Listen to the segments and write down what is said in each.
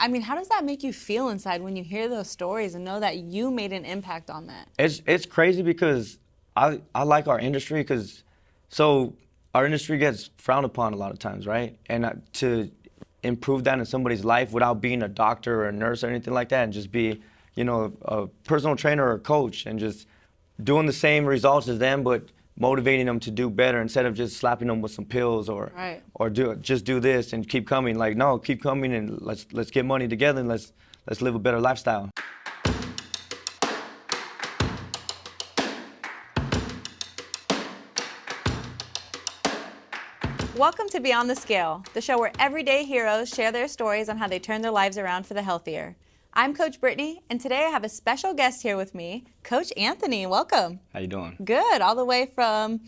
I mean, how does that make you feel inside when you hear those stories and know that you made an impact on that? It's crazy because I like our industry because so our industry gets frowned upon a lot of times, right? And to improve that in somebody's life without being a doctor or a nurse or anything like that, and just be, a personal trainer or a coach and just doing the same results as them, but motivating them to do better instead of just slapping them with some pills or Right. or just do this and keep coming. Like, no, keep coming and let's get money together and let's live a better lifestyle. Welcome to Beyond the Scale, the show where everyday heroes share their stories on how they turn their lives around for the healthier. I'm Coach Brittany, and today I have a special guest here with me, Coach Anthony. Welcome. How you doing? Good, all the way from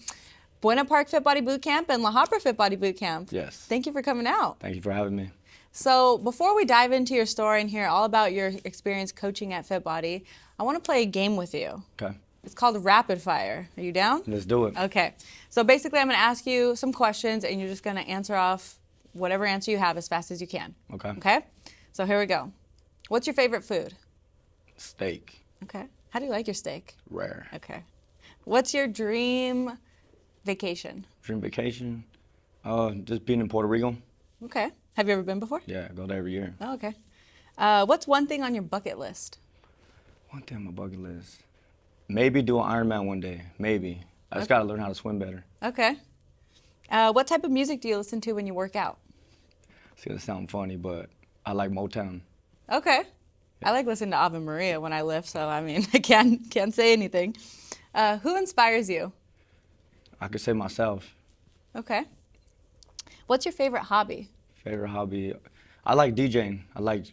Buena Park Fit Body Boot Camp and La Habra Fit Body Boot Camp. Yes. Thank you for coming out. Thank you for having me. So before we dive into your story and hear all about your experience coaching at Fit Body, I want to play a game with you. Okay. It's called Rapid Fire. Are you down? Let's do it. Okay. So basically I'm going to ask you some questions and you're just going to answer off whatever answer you have as fast as you can. Okay. Okay? So here we go. What's your favorite food? Steak. Okay. How do you like your steak? Rare. Okay. What's your dream vacation? Dream vacation? Just being in Puerto Rico. Okay. Have you ever been before? Yeah, I go there every year. Oh, okay. What's one thing on your bucket list? One thing on my bucket list. Maybe do an Ironman one day. Maybe. I just gotta learn how to swim better. Okay. What type of music do you listen to when you work out? It's gonna sound funny, but I like Motown. Okay. I like listening to Ave Maria when I lift, so I mean, I can't say anything. Who inspires you? I could say myself. Okay. What's your favorite hobby? Favorite hobby? I like DJing. I like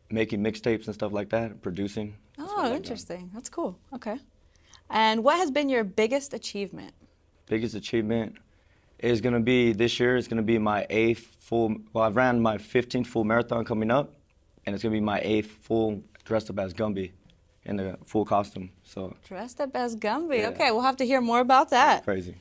making mixtapes and stuff like that, producing. That's what I Oh, like interesting. That's cool. Okay. And what has been your biggest achievement? Biggest achievement is gonna be this year. It's gonna be my 8th full. Well, I've ran my 15th full marathon coming up, and it's gonna be my 8th full dressed up as Gumby in the full costume. So Dressed up as Gumby. Yeah. Okay, we'll have to hear more about that. crazy.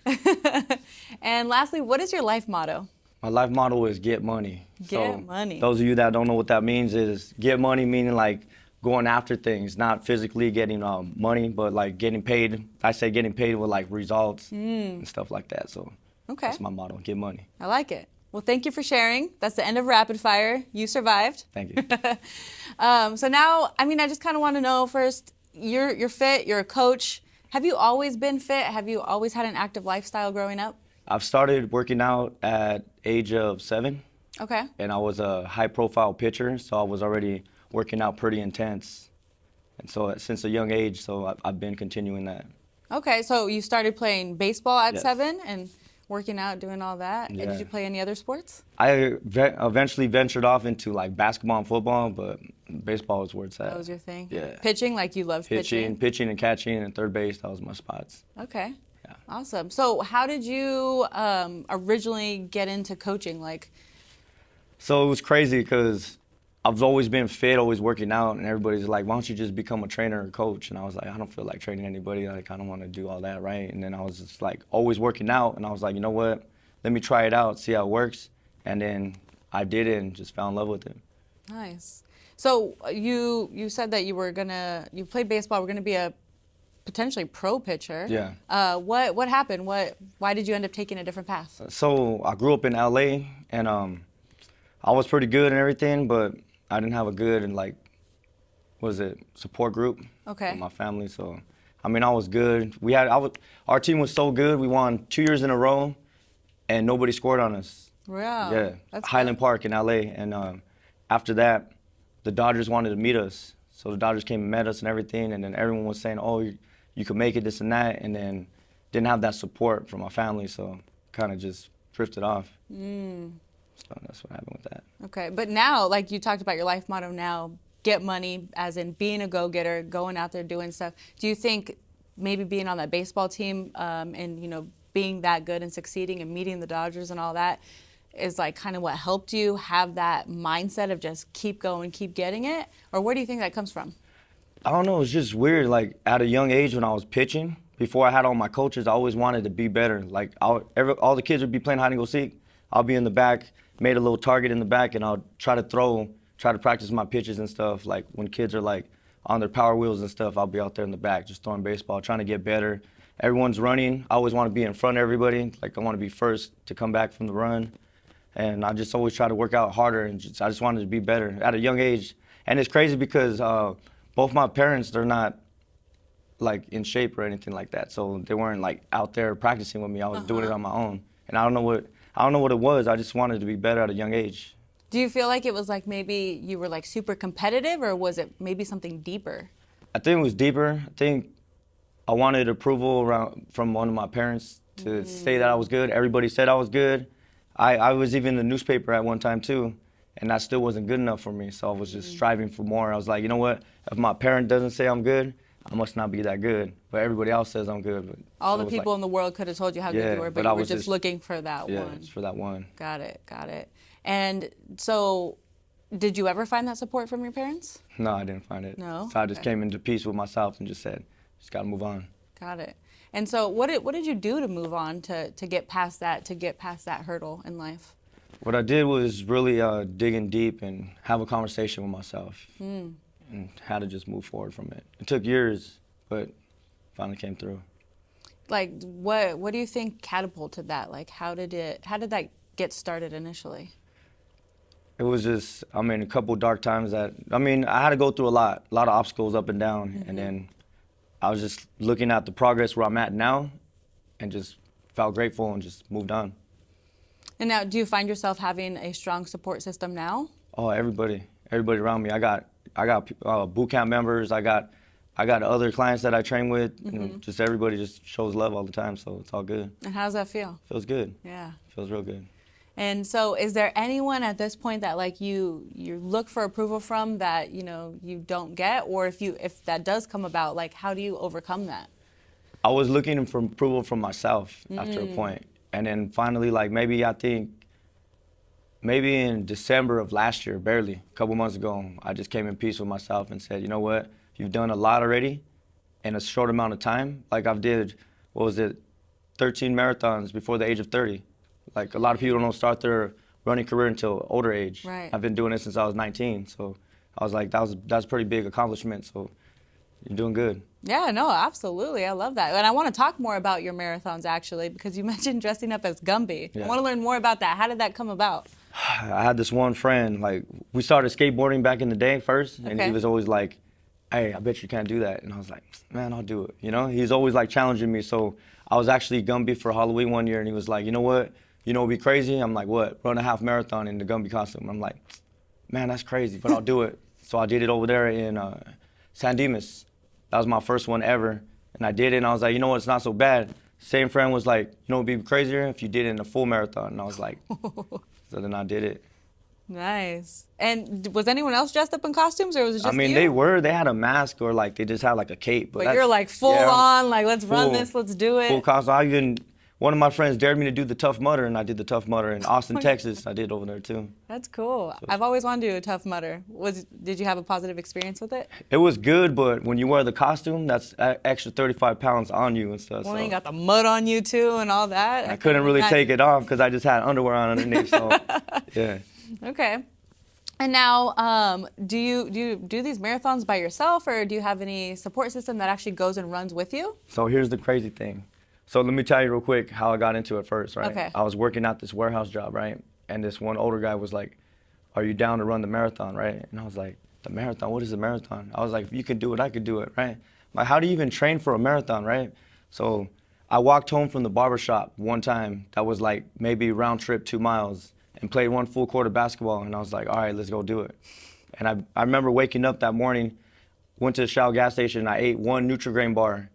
And lastly, what is your life motto? My life motto is get money. Get money. Those of you that don't know what that means is get money meaning like going after things, not physically getting money, but like getting paid. I say getting paid with like results and stuff like that. So Okay. that's my motto, get money. I like it. Well, thank you for sharing. That's the end of Rapid Fire. You survived. Thank you. So now, I mean, I just kind of want to know first, you're fit, you're a coach. Have you always been fit? Have you always had an active lifestyle growing up? I've started working out at age of 7, Okay. and I was a high-profile pitcher, so I was already working out pretty intense. And so since a young age, so I've been continuing that. Okay, so you started playing baseball at Yes. 7 and working out, doing all that. And Yeah. did you play any other sports? I eventually ventured off into like basketball and football, but baseball was where it's at. That was your thing? Yeah. Pitching, like you loved pitching? Pitching and catching and third base, that was my spots. Okay. Yeah. Awesome. So how did you originally get into coaching? Like, So it was crazy because I've always been fit, always working out, and everybody's like, why don't you just become a trainer or coach? And I was like, I don't feel like training anybody. Like, I don't want to do all that, right? And then I was just like always working out, and I was like, you know what? Let me try it out, see how it works. And then I did it and just fell in love with it. nice. So you said that you played baseball, were gonna be a potentially pro pitcher. Yeah. What happened? Why did you end up taking a different path? So I grew up in LA, and I was pretty good and everything, but I didn't have a good and like, support group Okay. with my family. So, I mean, I was good. Our team was so good. We won 2 years in a row, and nobody scored on us. Wow. Yeah, That's Highland good. Park in LA, and after that, the Dodgers wanted to meet us. So the Dodgers came and met us and everything, and then everyone was saying, oh, you could make it, this and that, and then didn't have that support from my family, so kind of just drifted off. So that's what happened with that. Okay, but now, like you talked about your life motto now, get money, as in being a go-getter, going out there doing stuff. Do you think maybe being on that baseball team and being that good and succeeding and meeting the Dodgers and all that is like kind of what helped you have that mindset of just keep going, keep getting it? Or where do you think that comes from? I don't know, it's just weird. Like at a young age when I was pitching, before I had all my coaches, I always wanted to be better. Like all the kids would be playing hide and go seek. I'll be in the back, made a little target in the back, and I'll try to throw try to practice my pitches and stuff. Like when kids are like on their power wheels and stuff, I'll be out there in the back just throwing baseball, trying to get better. Everyone's running. I always want to be in front of everybody. Like I want to be first to come back from the run. And I just always try to work out harder, and I just wanted to be better at a young age. And it's crazy because both my parents, they're not like in shape or anything like that. So they weren't like out there practicing with me. I was doing it on my own. And I don't know what it was. I just wanted to be better at a young age. Do you feel like it was like maybe you were like super competitive, or was it maybe something deeper? I think it was deeper. I think I wanted approval from one of my parents to say that I was good. Everybody said I was good. I was even in the newspaper at one time too, and that still wasn't good enough for me. So I was just striving for more. I was like, you know what? If my parent doesn't say I'm good, I must not be that good. But everybody else says I'm good. But all the people in the world could have told you how good you were, but you were just looking for that one. Yeah, just for that one. Got it. And so, did you ever find that support from your parents? No, I didn't find it. No? So I just came into peace with myself and just said, just gotta move on. Got it. And so what did you do to move on, to get past that hurdle in life? What I did was really dig in deep and have a conversation with myself and how to just move forward from it. It took years, but finally came through. Like what do you think catapulted that? Like how did that get started initially? It was just, a couple dark times I had to go through a lot of obstacles up and down, and then I was just looking at the progress where I'm at now and just felt grateful and just moved on. And now, do you find yourself having a strong support system now? Oh, everybody around me. I got boot camp members. I got other clients that I train with. And just everybody just shows love all the time, so it's all good. And how does that feel? Feels good. Yeah. Feels real good. And so is there anyone at this point that like you look for approval from that, you don't get? Or if that does come about, like how do you overcome that? I was looking for approval from myself after a point. And then finally, like maybe in December of last year, barely, a couple months ago, I just came in peace with myself and said, you know what, you've done a lot already in a short amount of time. Like 13 marathons before the age of 30. Like a lot of people don't start their running career until older age. Right. I've been doing it since I was 19, so I was like, that's a pretty big accomplishment. So you're doing good. Yeah, no, absolutely. I love that. And I want to talk more about your marathons actually, because you mentioned dressing up as Gumby. Yeah. I want to learn more about that. How did that come about? I had this one friend, like we started skateboarding back in the day first, and he was always like, hey, I bet you can't do that. And I was like, man, I'll do it. He's always like challenging me. So I was actually Gumby for Halloween one year, and he was like, you know what? It'd be crazy. I'm like, what? Run a half marathon in the Gumby costume. I'm like, man, that's crazy, but I'll do it. So I did it over there in San Dimas. That was my first one ever. And I did it, and I was like, you know what? It's not so bad. Same friend was like, it'd be crazier if you did it in a full marathon. And I was like, so then I did it. Nice. And was anyone else dressed up in costumes, or was it just you? They had a mask, or like they just had like a cape. But you're like full on, like let's run this, let's do it. Full costume. One of my friends dared me to do the Tough Mudder, and I did the Tough Mudder in Austin, Texas. I did over there too. That's cool. So I've always wanted to do a Tough Mudder. Did you have a positive experience with it? It was good, but when you wear the costume, that's extra 35 pounds on you and stuff. Well, you got the mud on you too and all that. I couldn't really take it off because I just had underwear on underneath. So yeah. Okay. And now, do you do these marathons by yourself, or do you have any support system that actually goes and runs with you? So here's the crazy thing. So let me tell you real quick how I got into it first, right? Okay. I was working at this warehouse job, right? And this one older guy was like, are you down to run the marathon, right? And I was like, the marathon? What is a marathon? I was like, if you could do it, I could do it, right? Like, how do you even train for a marathon, right? So I walked home from the barbershop one time that was like maybe round trip 2 miles and played one full court of basketball. And I was like, all right, let's go do it. And I remember waking up that morning, went to the Shell gas station, and I ate one Nutri-Grain bar.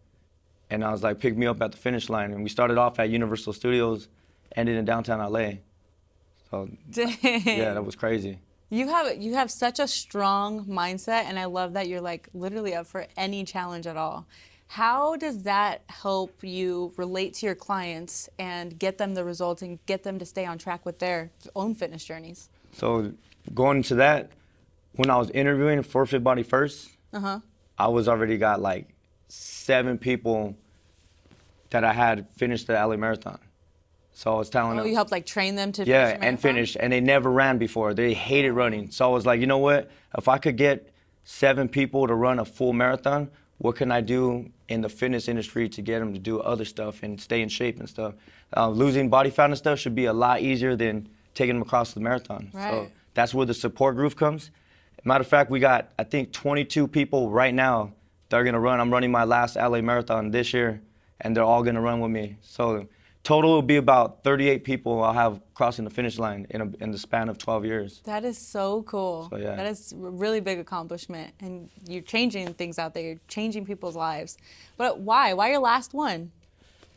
And I was like, pick me up at the finish line. And we started off at Universal Studios, ended in downtown LA. So yeah, that was crazy. You have such a strong mindset, and I love that you're like literally up for any challenge at all. How does that help you relate to your clients and get them the results and get them to stay on track with their own fitness journeys? So going into that, when I was interviewing for Fit Body First, I was already got like 7 people that I had finished the LA Marathon. So I was telling Oh, them. you helped like train them to finish Yeah, a and marathon? finish. And they never ran before. They hated running. So I was like, you know what? If I could get 7 people to run a full marathon, what can I do in the fitness industry to get them to do other stuff and stay in shape and stuff? Losing body fat and stuff should be a lot easier than taking them across the marathon. Right. So that's where the support group comes. Matter of fact, we got, I think, 22 people right now that are going to run. I'm running my last LA marathon this year, and they're all going to run with me. So total will be about 38 people I'll have crossing the finish line in the span of 12 years. That is so cool. So, yeah. That is a really big accomplishment. And you're changing things out there. You're changing people's lives. But why? Why your last one?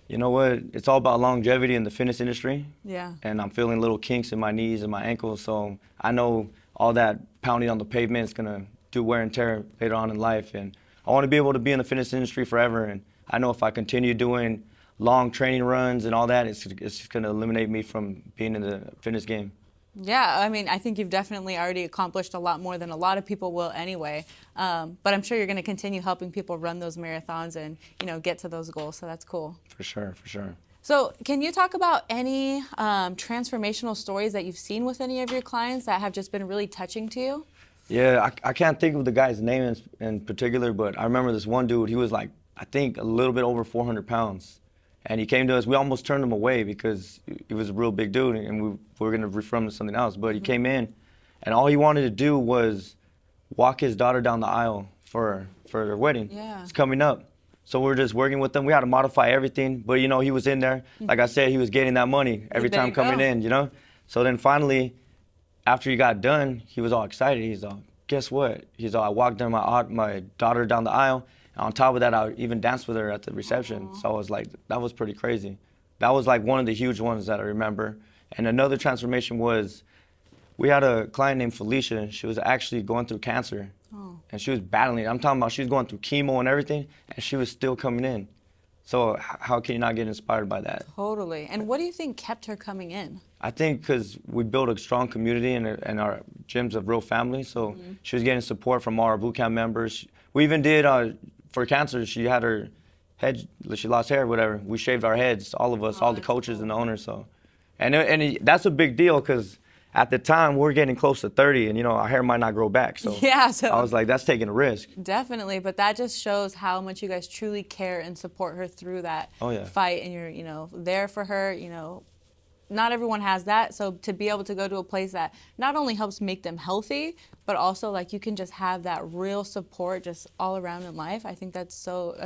You know what? It's all about longevity in the fitness industry. Yeah. And I'm feeling little kinks in my knees and my ankles, so I know all that pounding on the pavement is gonna do wear and tear later on in life. And I want to be able to be in the fitness industry forever. And I know if I continue doing long training runs and all that, it's just gonna eliminate me from being in the fitness game. Yeah, I mean, I think you've definitely already accomplished a lot more than a lot of people will anyway. But I'm sure you're going to continue helping people run those marathons and, get to those goals. So that's cool. For sure, for sure. So can you talk about any transformational stories that you've seen with any of your clients that have just been really touching to you? Yeah, I can't think of the guy's name in particular, but I remember this one dude, he was like, I think a little bit over 400 pounds. And he came to us, we almost turned him away because he was a real big dude and we were gonna refer him to something else. But he came in and all he wanted to do was walk his daughter down the aisle for their wedding. Yeah. It's coming up. So we were just working with him. We had to modify everything, but he was in there. Like I said, he was getting that money every There time you coming go. in. So then finally, after he got done, he was all excited. He's all, guess what? He's all, I walked my daughter down the aisle. And on top of that, I even danced with her at the reception. Aww. So I was like, that was pretty crazy. That was like one of the huge ones that I remember. And another transformation was, we had a client named Felicia. She was actually going through cancer. Oh. And she was battling it. I'm talking about she was going through chemo and everything, and she was still coming in. So how can you not get inspired by that? Totally. And what do you think kept her coming in? I think because we built a strong community and our gym's a real family. So she was getting support from all our boot camp members. We even did, for cancer, she had her head, she lost hair, whatever. We shaved our heads, all of us, all the that's coaches cool. and the owners. So, that's a big deal because at the time we're getting close to 30 and our hair might not grow back. So Yeah, so I was like, that's taking a risk. definitely, but that just shows how much you guys truly care and support her through that Oh, yeah. fight, and you're, there for her. Not everyone has that, so to be able to go to a place that not only helps make them healthy, but also like you can just have that real support just all around in life. I think that's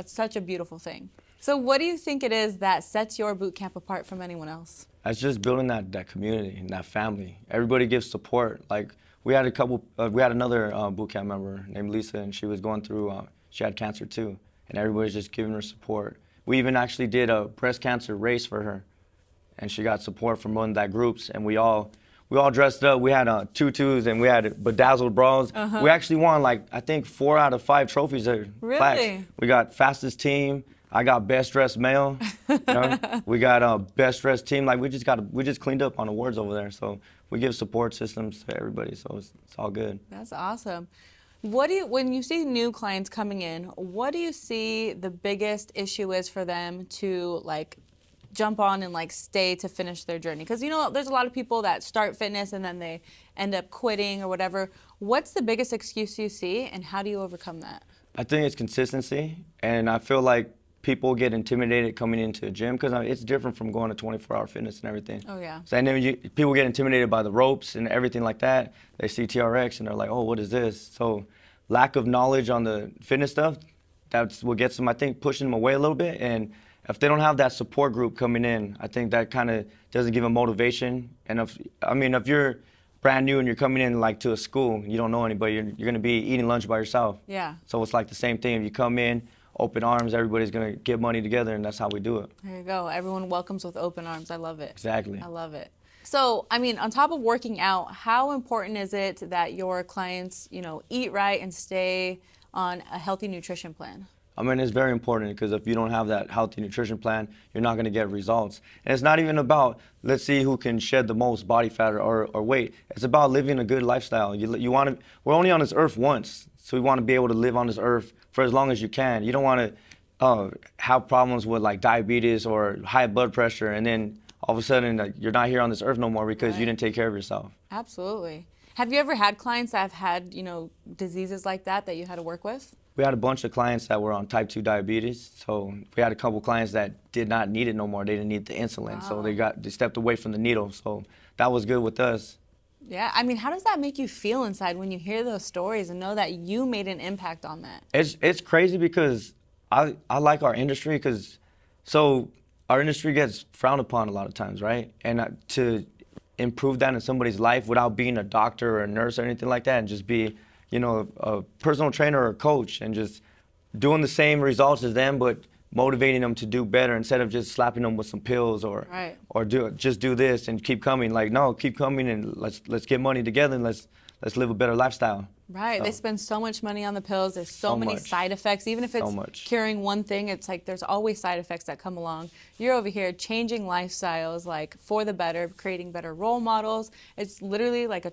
such a beautiful thing. So what do you think it is that sets your boot camp apart from anyone else? It's just building that community and that family. Everybody gives support. Like we had another boot camp member named Lisa, and she was going through, she had cancer too, and everybody's just giving her support. We even actually did a breast cancer race for her, and she got support from one of that groups, and we all dressed up. We had tutus and we had bedazzled bras. We actually won I think 4 out of 5 trophies there. Really? Plaques. We got fastest team. I got best dressed male. We got best dressed team. We just cleaned up on awards over there. So we give support systems to everybody. So it's all good. That's awesome. When you see new clients coming in, what do you see the biggest issue is for them to jump on and stay to finish their journey? Because there's a lot of people that start fitness and then they end up quitting or whatever. What's the biggest excuse you see, and how do you overcome that? I think it's consistency, and I feel like people get intimidated coming into a gym because it's different from going to 24-hour fitness and everything. Oh yeah. So, and then people get intimidated by the ropes and everything like that. They see TRX and they're like, oh, what is this? So lack of knowledge on the fitness stuff, that's what gets them, I think, pushing them away a little bit. And if they don't have that support group coming in, I think that kind of doesn't give them motivation. And if you're brand new and you're coming in to a school, and you don't know anybody, you're going to be eating lunch by yourself. Yeah. So it's the same thing. If you come in, open arms, everybody's going to get money together, and that's how we do it. There you go. Everyone welcomes with open arms. I love it. Exactly. I love it. So, on top of working out, how important is it that your clients, eat right and stay on a healthy nutrition plan? It's very important because if you don't have that healthy nutrition plan, you're not going to get results. And it's not even about, let's see who can shed the most body fat or weight. It's about living a good lifestyle. We're only on this earth once, so we want to be able to live on this earth for as long as you can. You don't want to have problems with diabetes or high blood pressure and then all of a sudden like, you're not here on this earth no more because you Right. didn't take care of yourself. Absolutely. Have you ever had clients that have had, diseases like that you had to work with? We had a bunch of clients that were on type 2 diabetes. So we had a couple clients that did not need it no more. They didn't need the insulin. So they stepped away from the needle. So that was good with us. Yeah. I mean, how does that make you feel inside when you hear those stories and know that you made an impact on that? It's crazy because I like our industry because so our industry gets frowned upon a lot of times, right? And to improve that in somebody's life without being a doctor or a nurse or anything like that and just be, a personal trainer or a coach and just doing the same results as them but motivating them to do better instead of just slapping them with some pills or Right. just do this and keep coming. Like, no, keep coming and let's get money together and let's live a better lifestyle. Right. They So, spend so much money on the pills. There's so many much. side effects. Even if So it's much. curing one thing, it's like there's always side effects that come along. You're over here changing lifestyles like for the better, creating better role models. It's literally like a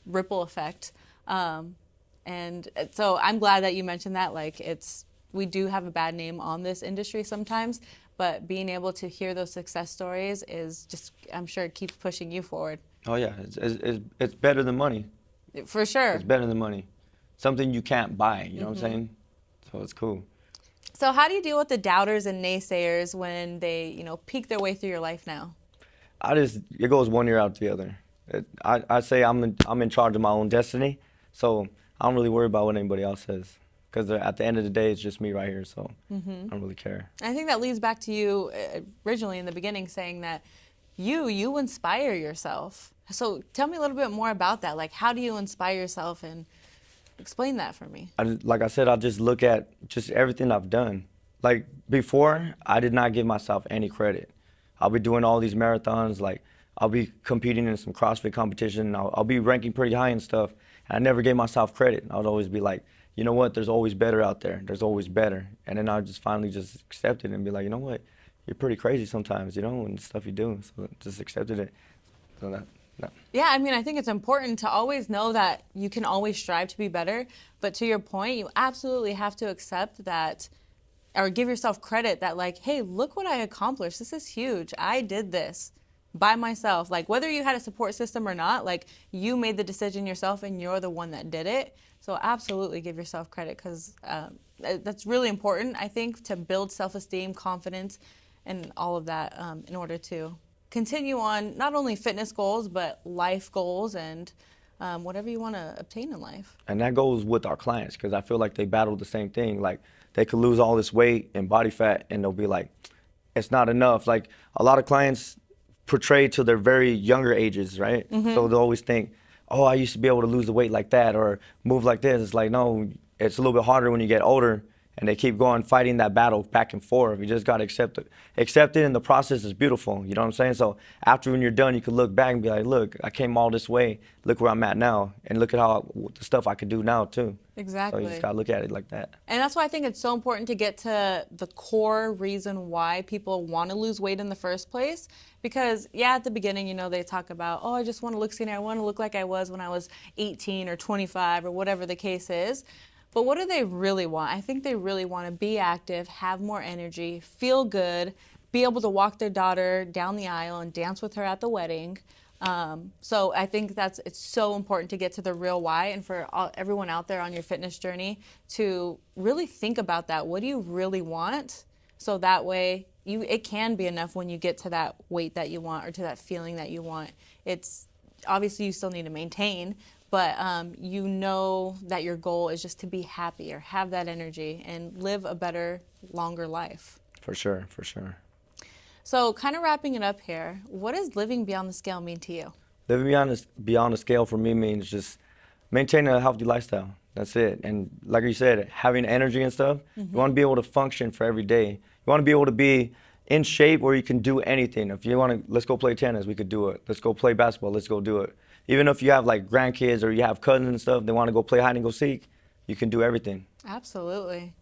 ripple effect. And so I'm glad that you mentioned that. Like we do have a bad name on this industry sometimes, but being able to hear those success stories is just, I'm sure it keeps pushing you forward. oh yeah, it's better than money. For sure. It's better than money. Something you can't buy, you know what I'm saying? So it's cool. So how do you deal with the doubters and naysayers when they, peek their way through your life now? It goes one ear out the other. I say I'm in charge of my own destiny, so I don't really worry about what anybody else says. Because at the end of the day, it's just me right here, so I don't really care. I think that leads back to you originally in the beginning saying that you inspire yourself. So tell me a little bit more about that. Like, how do you inspire yourself, and explain that for me? Like I said, I just look at just everything I've done. Like before, I did not give myself any credit. I'll be doing all these marathons, like I'll be competing in some CrossFit competition, and I'll be ranking pretty high and stuff. And I never gave myself credit. I would always be like, you know what, there's always better out there. There's always better. And then I just finally just accepted it and be like, you know what, you're pretty crazy sometimes, and the stuff you do. So just accepted it. So that. Yeah, I mean, I think it's important to always know that you can always strive to be better. But to your point, you absolutely have to accept that, or give yourself credit that, like, hey, look what I accomplished. This is huge. I did this by myself. Like, whether you had a support system or not, like, you made the decision yourself and you're the one that did it. So absolutely give yourself credit, because that's really important, I think, to build self-esteem, confidence, and all of that in order to continue on not only fitness goals, but life goals and whatever you want to obtain in life. And that goes with our clients, because I feel like they battle the same thing. Like, they could lose all this weight and body fat, and they'll be like, it's not enough. Like, a lot of clients portray to their very younger ages, right? So they'll always think, oh, I used to be able to lose the weight like that or move like this. It's like, no, it's a little bit harder when you get older. And they keep going, fighting that battle back and forth. You just got to accept it. Accept it, and the process is beautiful. You know what I'm saying? So after when you're done, you can look back and be like, look, I came all this way. Look where I'm at now. And look at the stuff I could do now, too. Exactly. So you just got to look at it like that. And that's why I think it's so important to get to the core reason why people want to lose weight in the first place. Because, yeah, at the beginning, they talk about, oh, I just want to look skinny. I want to look like I was when I was 18 or 25 or whatever the case is. But what do they really want? I think they really want to be active, have more energy, feel good, be able to walk their daughter down the aisle and dance with her at the wedding. So I think it's so important to get to the real why, and for everyone out there on your fitness journey to really think about that. What do you really want? So that way it can be enough when you get to that weight that you want or to that feeling that you want. It's obviously you still need to maintain, but you know that your goal is just to be happier, have that energy, and live a better, longer life. For sure, for sure. So kind of wrapping it up here, what does living beyond the scale mean to you? Living beyond the scale for me means just maintaining a healthy lifestyle. That's it. And like you said, having energy and stuff, you want to be able to function for every day. You want to be able to be in shape where you can do anything. If you want to, let's go play tennis, we could do it. Let's go play basketball, let's go do it. Even if you have like grandkids or you have cousins and stuff, they want to go play hide and go seek, you can do everything. Absolutely.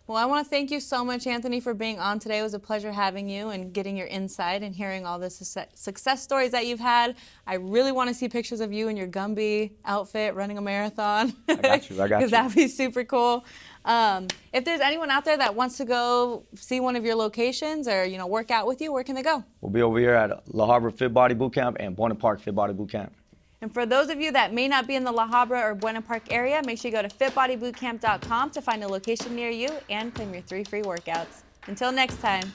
Well, I want to thank you so much, Anthony, for being on today. It was a pleasure having you and getting your insight and hearing all the success stories that you've had. I really want to see pictures of you in your Gumby outfit running a marathon. I got you. Because that'd be super cool. If there's anyone out there that wants to go see one of your locations or, work out with you, where can they go? We'll be over here at La Habra Fit Body Bootcamp and Buena Park Fit Body Bootcamp. And for those of you that may not be in the La Habra or Buena Park area, make sure you go to fitbodybootcamp.com to find a location near you and claim your 3 free workouts. Until next time.